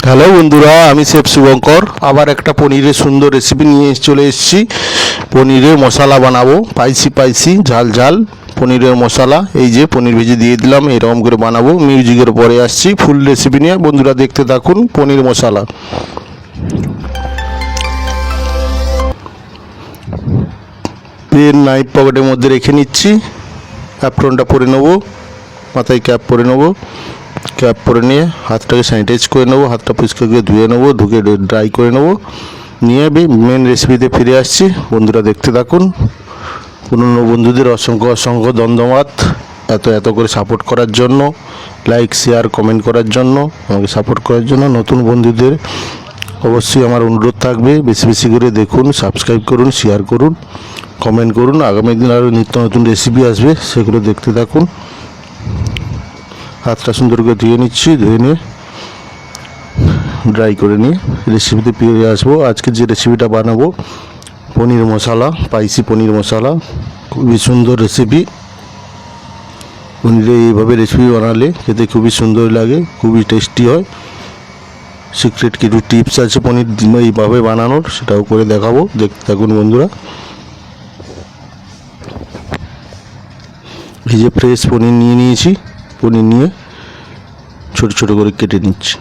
Hello বন্ধুরা, আমি chef Shubhankar. আবার একটা পনিরের সুন্দর রেসিপি নিয়ে চলে এসেছি। পনিরের মশলা বানাবো, স্পাইসি ঝাল ঝাল পনিরের মশলা। এই যে পনির ভেজে দিয়ে দিলাম, এরকম করে বানাবো। মিউজিকের পরে আসছি ফুল রেসিপি নিয়ে। বন্ধুরা দেখতে থাকুন। পনির মশলা পেন নাইফ পকেটের মধ্যে রেখে নিচ্ছি। অ্যাপ্রনটা পরে নেবো, মাথায় ক্যাপ পরে নেবো। ক্যাপ পরে নিয়ে হাতটাকে স্যানিটাইজ করে নেবো, হাতটা পরিষ্কার করে ধুয়ে নেবো, ধুয়ে ড্রাই করে নেবো। নিয়ে মেন রেসিপিতে ফিরে আসছি। বন্ধুরা দেখতে থাকুন। পুরনো বন্ধুদের অসংখ্য অসংখ্য ধন্যবাদ এত করে সাপোর্ট করার জন্য, লাইক শেয়ার কমেন্ট করার জন্য, আমাকে সাপোর্ট করার জন্য। নতুন বন্ধুদের অবশ্যই আমার অনুরোধ থাকবে, বেশি বেশি করে দেখুন, সাবস্ক্রাইব করুন, শেয়ার করুন, কমেন্ট করুন। আগামী দিন আরও নিত্য নতুন রেসিপি আসবে, সেগুলো দেখতে থাকুন। হাতটা সুন্দর করে ধুয়ে নিচ্ছি, ধুয়ে নিয়ে ড্রাই করে নিয়ে রেসিপিতে ফিরে আসবো। আজকে যে রেসিপিটা বানাবো, পনির মশলা, স্পাইসি পনির মশলা। খুবই সুন্দর রেসিপি। পনিরে এইভাবে রেসিপি বানালে খেতে খুবই সুন্দর লাগে, খুবই টেস্টি হয়। সিক্রেট কিছু টিপস আছে পনির এইভাবে বানানোর, সেটাও করে দেখাবো, দেখতে থাকুন বন্ধুরা। এই যে ফ্রেশ পনির নিয়ে নিয়েছি, পনির নিয়ে ছোট ছোট করে কেটে নিচ্ছি।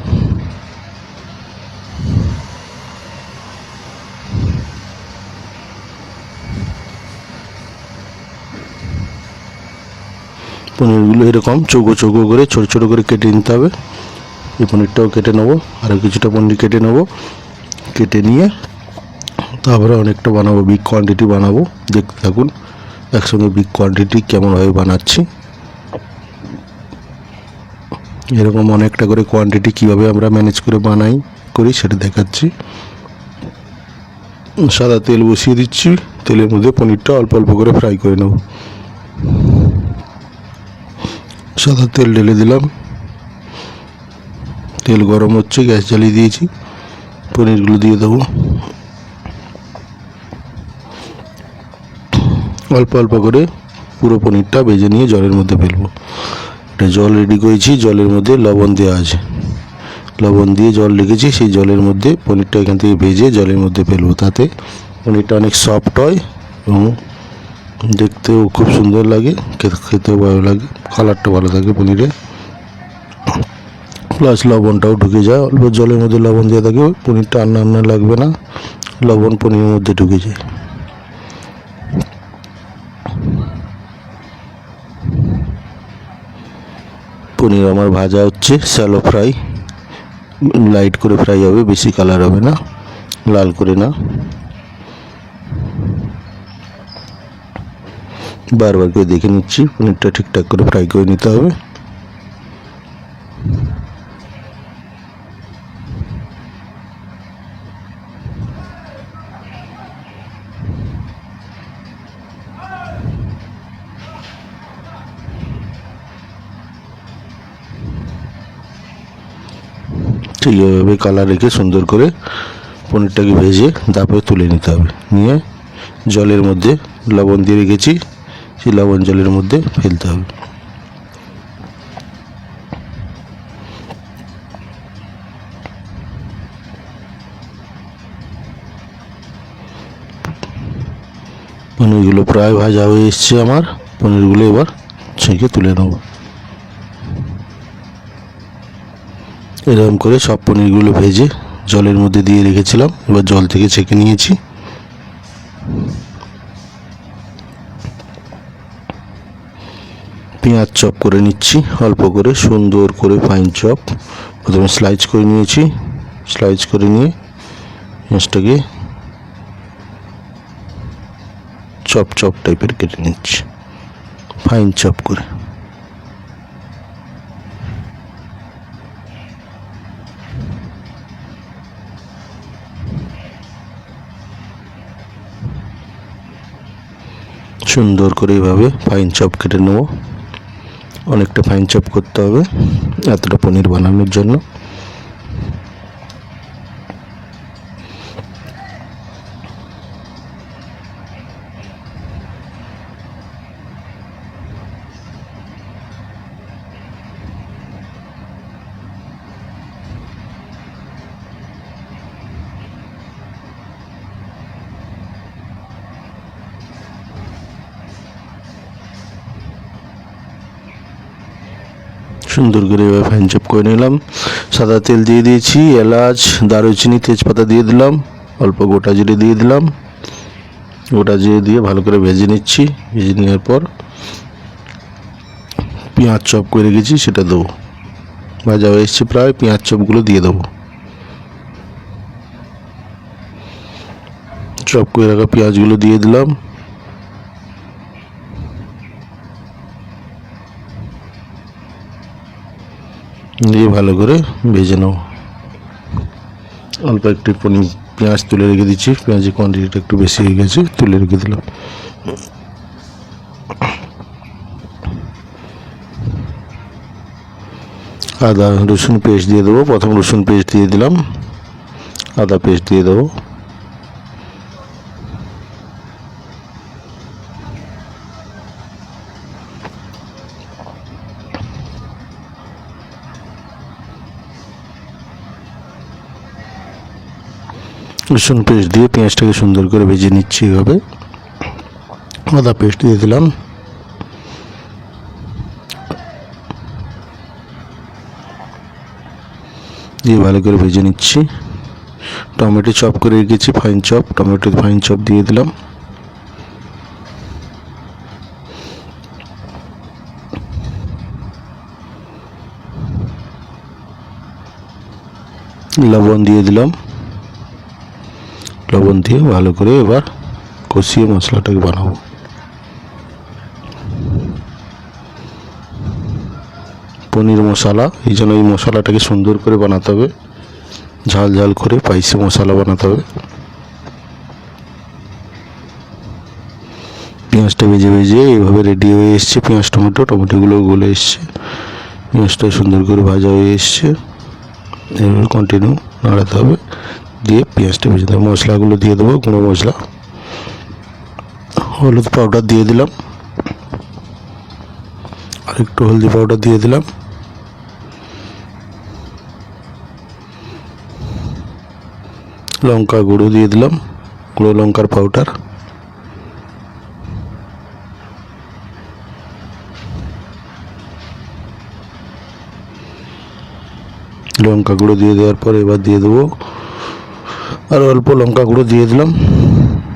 পনিরগুলো এরকম চৌকো চৌকো করে ছোট ছোট করে কেটে নিতে হবে। এই পনিরটাও কেটে নেবো, আরও কিছুটা পনির কেটে নেবো। কেটে নিয়ে তারপরে অনেকটা বানাবো, বিগ কোয়ান্টিটি বানাবো। দেখতে থাকুন একসঙ্গে বিগ কোয়ান্টিটি কেমনভাবে বানাচ্ছি। এরকম অনেকটা করে কোয়ান্টিটি কীভাবে আমরা ম্যানেজ করে বানাই করি সেটা দেখাচ্ছি। সাদা তেল বসিয়ে দিচ্ছি, তেলের মধ্যে পনিরটা অল্প অল্প করে ফ্রাই করে নেব। সাদা তেল ঢেলে দিলাম, তেল গরম হচ্ছে, গ্যাস জ্বালিয়ে দিয়েছি। পনিরগুলো দিয়ে দেবো, অল্প অল্প করে পুরো পনিরটা ভেজে নিয়ে জলের মধ্যে ফেলবো। এটা জল রেডি করেছি, জলের মধ্যে লবণ দেওয়া আছে, লবণ দিয়ে জল রেখেছি। সেই জলের মধ্যে পনিরটা এখান থেকে ভেজে জলের মধ্যে ফেলবো। তাতে পনিরটা অনেক সফট হয় এবং দেখতেও খুব সুন্দর লাগে, খেতেও ভালো লাগে, কালারটা ভালো থাকে পনিরে। প্লাস লবণটাও ঢুকে যায়। অল্প জলের মধ্যে লবণ দিয়ে থাকে, পনিরটা আন্না লাগবে না, লবণ পনিরের মধ্যে ঢুকে যায়। পনির আমার ভাজা হচ্ছে, শ্যালো ফ্রাই, লাইট করে ফ্রাই হবে, বেশি কালার হবে না, লাল করে না। বারবার করে দেখে নিচ্ছি, পনিরটা ঠিকঠাক করে ফ্রাই করে নিতে হবে। ঠিক এভাবে কালার রেখে সুন্দর করে পনিরটাকে ভেজে তারপরে তুলে নিতে হবে। নিয়ে জলের মধ্যে লবণ দিয়ে রেখেছি, সেই লবণ জলের মধ্যে ফেলতে হবে। পনিরগুলো প্রায় ভাজা হয়ে এসছে আমার। পনিরগুলো এবার ছেঁকে তুলে নেব। এরকম করে সব পনিরগুলো ভেজে জলের মধ্যে দিয়ে রেখেছিলাম, এবার জল থেকে ছেঁকে নিয়েছি। পেঁয়াজ চপ করে নিচ্ছি অল্প করে, সুন্দর করে ফাইন চপ। প্রথমে স্লাইস করে নিয়েছি, স্লাইস করে নিয়ে পেঁয়াজটাকে চপ চপ টাইপের কেটে নিচ্ছি, ফাইন চপ করে। সুন্দর করে এইভাবে ফাইন চপ কেটে নেব। অনেকটা ফাইন চপ করতে হবে এতটা পনির বানানোর জন্য। সুন্দর করে এবার ফাইন চপ করে নিলাম। সাদা তেল দিয়ে দিয়েছি, এলাচ, দারুচিনি, তেজপাতা দিয়ে দিলাম, অল্প গোটা জিরে দিয়ে দিলাম। গোটা জিরে দিয়ে ভালো করে ভেজে নিচ্ছি। ভেজে নেওয়ার পর পেঁয়াজ চপ করে রেখেছি সেটা দেবো। ভাজা হয়ে এসছে প্রায়, পেঁয়াজ চপগুলো দিয়ে দেবো। চপ করে রাখা পেঁয়াজগুলো দিয়ে দিলাম। দিয়ে ভালো করে ভেজে নেব। অল্প একটু পেঁয়াজ তুলে রেখে দিচ্ছি, পেঁয়াজের কোয়ান্টিটিটা একটু বেশি হয়ে গেছে, তুলে রেখে দিলাম। আদা রসুন পেস্ট দিয়ে দেবো। প্রথম রসুন পেস্ট দিয়ে দিলাম, আদা পেস্ট দিয়ে দেবো। রসুন পেস্ট দিয়ে পেঁয়াজটাকে সুন্দর করে ভেজে নিচ্ছি এভাবে। আদা পেস্ট দিয়ে দিলাম। দিয়ে ভালো করে ভেজে নিচ্ছি। টমেটো চপ করে রেখেছি, fine chop, tomato fine chop দিয়ে দিলাম। লবণ দিয়ে দিলাম। লবণ দিয়ে ভালো করে এবার কষিয়ে মশলাটাকে বানাবো। পনির মশলা, এই জন্য এই মশলাটাকে সুন্দর করে বানাতে হবে, ঝাল ঝাল করে স্পাইসি মশলা বানাতে হবে। পেঁয়াজটা ভেজে ভেজে এইভাবে রেডি হয়ে এসছে। পেঁয়াজ টমেটোগুলো গলে এসছে, পেঁয়াজটা সুন্দর করে ভাজা হয়ে এসছে। এভাবে কন্টিনিউ নাড়াতে হবে। দিয়ে পেঁয়াজটা ভেজে দেবো। মশলাগুলো দিয়ে দেবো। গুঁড়ো মশলা, হলুদ পাউডার দিয়ে দিলাম, আর একটু হলদি পাউডার দিয়ে দিলাম। লঙ্কা গুঁড়ো দিয়ে দিলাম, গুঁড়ো লঙ্কার পাউডার। লঙ্কা গুঁড়ো দিয়ে দেওয়ার পর এবার দিয়ে দেবো আর অল্প লঙ্কা গুঁড়ো দিয়ে দিলাম।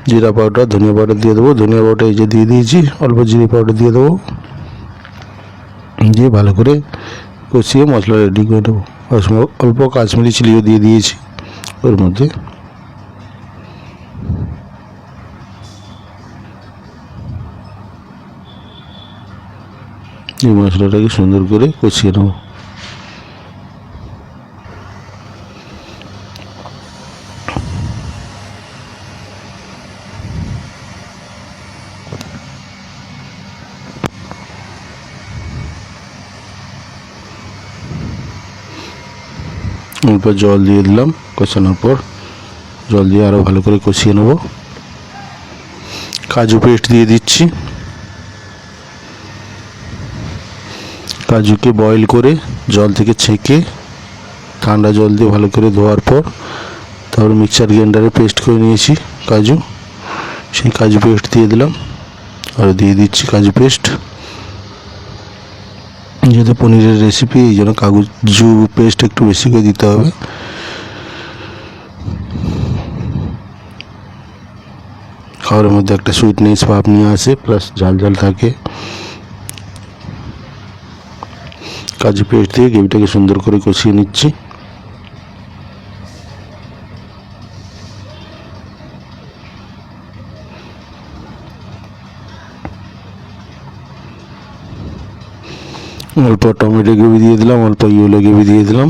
জিরা পাউডার, ধনিয়া পাউডার দিয়ে দেবো। ধনিয়া পাউডার এই যে দিয়ে দিয়েছি, অল্প জিরে পাউডার দিয়ে দেবো। দিয়ে ভালো করে কষিয়ে মশলা রেডি করে দেবো। অল্প কাশ্মীরি চিলিও দিয়ে দিয়েছি ওর মধ্যে। এই মশলাটাকে সুন্দর করে কষিয়ে নেব। অল্প জল দিয়ে দিলাম। কষানোর পর জল দিয়ে আরও ভালো করে কষিয়ে নেব। কাজু পেস্ট দিয়ে দিচ্ছি। কাজুকে বয়েল করে জল থেকে ছেঁকে ঠান্ডা জল দিয়ে ভালো করে ধোয়ার পর তারপর মিক্সার গ্রাইন্ডারে পেস্ট করে নিয়েছি কাজু, সেই কাজু পেস্ট দিয়ে দিলাম। আর দিয়ে দিচ্ছি কাজু পেস্ট। যেহেতু পনিরের রেসিপি, এই জন্য কাজু পেস্ট একটু বেশি করে দিতে হবে। খাবারের মধ্যে একটা সুইটনেস ভাব নিয়ে আসে, প্লাস ঝাল ঝাল থাকে। কাজু পেস্ট দিয়ে গ্রেভিটাকে সুন্দর করে কষিয়ে নিচ্ছি। অল্প টমেটো গ্রেভি দিয়ে দিলাম, অল্প ইয়েলো গ্রেভি দিয়ে দিলাম।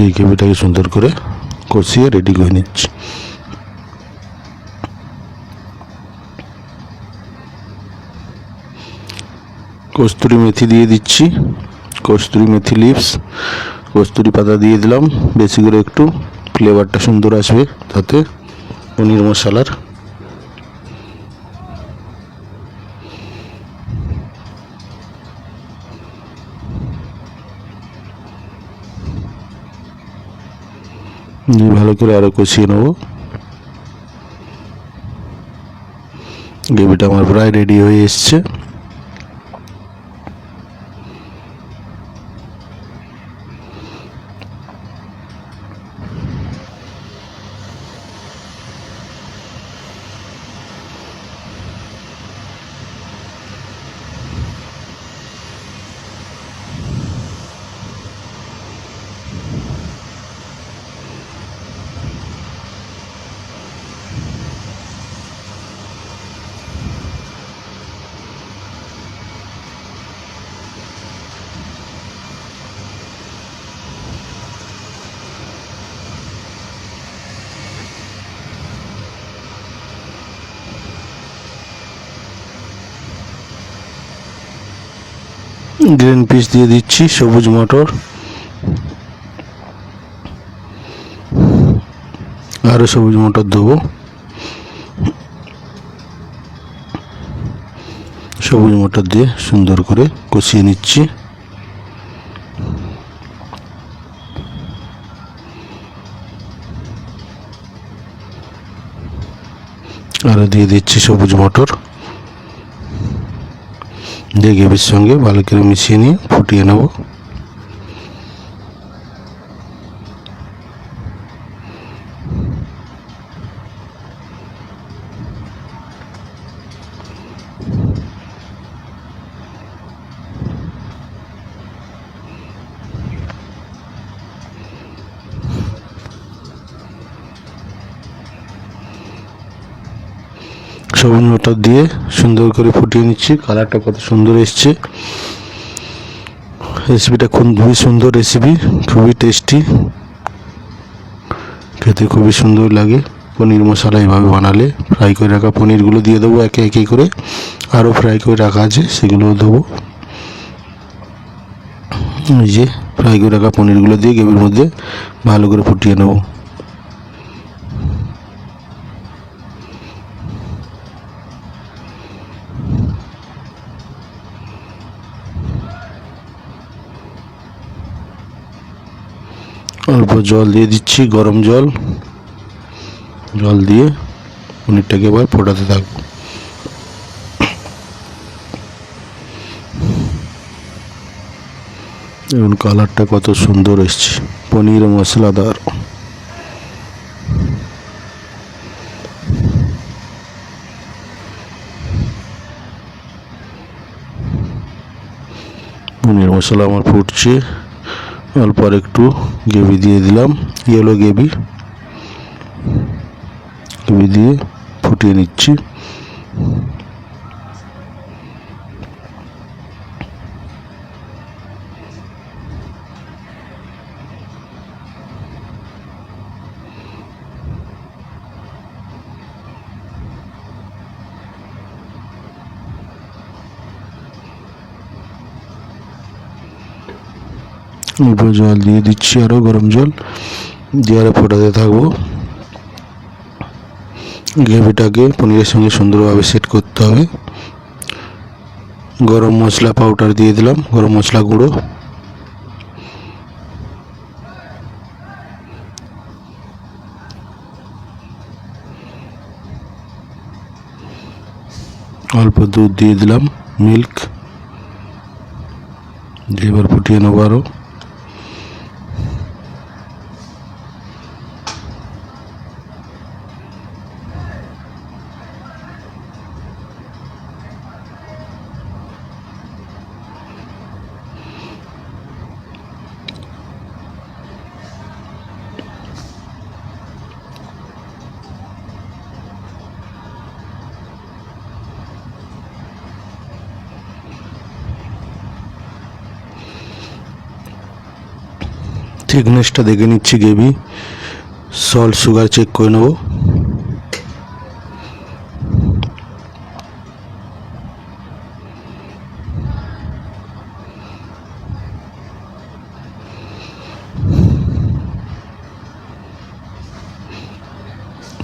এই গ্রেভিটাকে সুন্দর করে কষিয়ে রেডি করে নিচ্ছি। কস্তুরি মেথি দিয়ে দিচ্ছি, কস্তুরি মেথি লিভস, কস্তুরি পাতা দিয়ে দিলাম বেশি করে, একটু ফ্লেভারটা সুন্দর আসবে তাতে পনির মশলার। দিয়ে ভালো করে আরও কষিয়ে নেব। গ্রেভিটা আমার প্রায় রেডি হয়ে এসছে। গ্রিন পিস দিয়ে দিচ্ছি, সবুজ মটর, আরও সবুজ মটর দেবো। সবুজ মটর দিয়ে সুন্দর করে কষিয়ে নিচ্ছি। আরও দিয়ে দিচ্ছি সবুজ মটর, দিয়ে গ্রেভির সঙ্গে ভালো করে মিশিয়ে নিয়ে ফুটিয়ে নেব। সবুজ মটর দিয়ে সুন্দর করে ফুটিয়ে নিচ্ছি। কালারটা কত সুন্দর এসছে। রেসিপিটা খুবই সুন্দর রেসিপি, খুবই টেস্টি, খেতে খুবই সুন্দর লাগে। পনির মশলা এভাবে বানালে ফ্রাই করে রাখা পনিরগুলো দিয়ে দেবো একে একে করে, আরও ফ্রাই করে রাখা আছে সেগুলোও দেবো। এই যে ফ্রাই করে রাখা পনিরগুলো দিয়ে গ্রেভির মধ্যে ভালো করে ফুটিয়ে নেব। অল্প জল দিয়ে দিচ্ছি, গরম জল। জল দিয়ে পনিরটাকে এবার ফোটাতে থাকবো। এবং কালারটা কত সুন্দর এসছে, পনির মশলাদার। পনির মশলা আমার ফুটছে। অল্প আর একটু গ্রেভি দিয়ে দিলাম, ইয়েলো গ্রেভি দিয়ে ফুটিয়ে নিচ্ছি। অল্প জল দিয়ে দিচ্ছি, আরও গরম জল দিয়ে আরও ফোটাতে থাকবো। গ্রেভিটাকে পনিরের সঙ্গে সুন্দরভাবে সেট করতে হবে। গরম মশলা পাউডার দিয়ে দিলাম, গরম মশলা গুঁড়ো। অল্প দুধ দিয়ে দিলাম, মিল্ক, দিয়ে এবার ফুটিয়ে নেবো আরও। থিকনেসটা দেখে নিচ্ছি, গ্রেভি, সল্ট সুগার চেক করে নেব।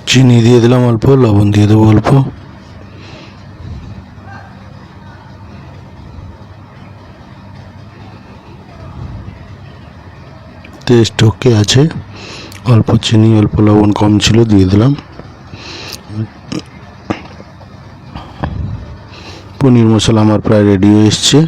চিনি দিয়ে দিলাম অল্প, লবণ দিয়ে দেবো অল্প। টেস্ট ওকে আছে, অল্প চিনি, অল্প লবণ কম ছিল, দিয়ে দিলাম। পনির মশলা আমার প্রায় রেডি হয়ে এসছে।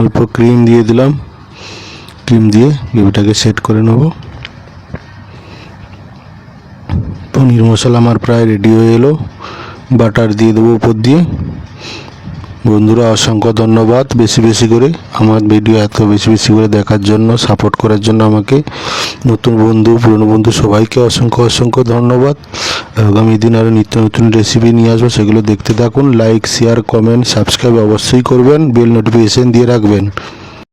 অল্প ক্রিম দিয়ে দিলাম। ক্রিম দিয়ে গ্রেভিটাকে সেট করে নেব। পনির মশলা আমার প্রায় রেডি হয়ে এলো। বাটার দিয়ে দেবো উপর দিয়ে। বন্ধুরা, অসংখ্য ধন্যবাদ বেশি বেশি করে আমার ভিডিও এত বেশি বেশি করে দেখার জন্য, সাপোর্ট করার জন্য আমাকে। নতুন বন্ধু, পুরনো বন্ধু সবাইকে অসংখ্য অসংখ্য ধন্যবাদ। আগামী দিন আরও নিত্য নতুন রেসিপি নিয়ে আসবো, সেগুলো দেখতে থাকুন। লাইক, শেয়ার, কমেন্ট, সাবস্ক্রাইব অবশ্যই করবেন, বেল নোটিফিকেশন দিয়ে রাখবেন।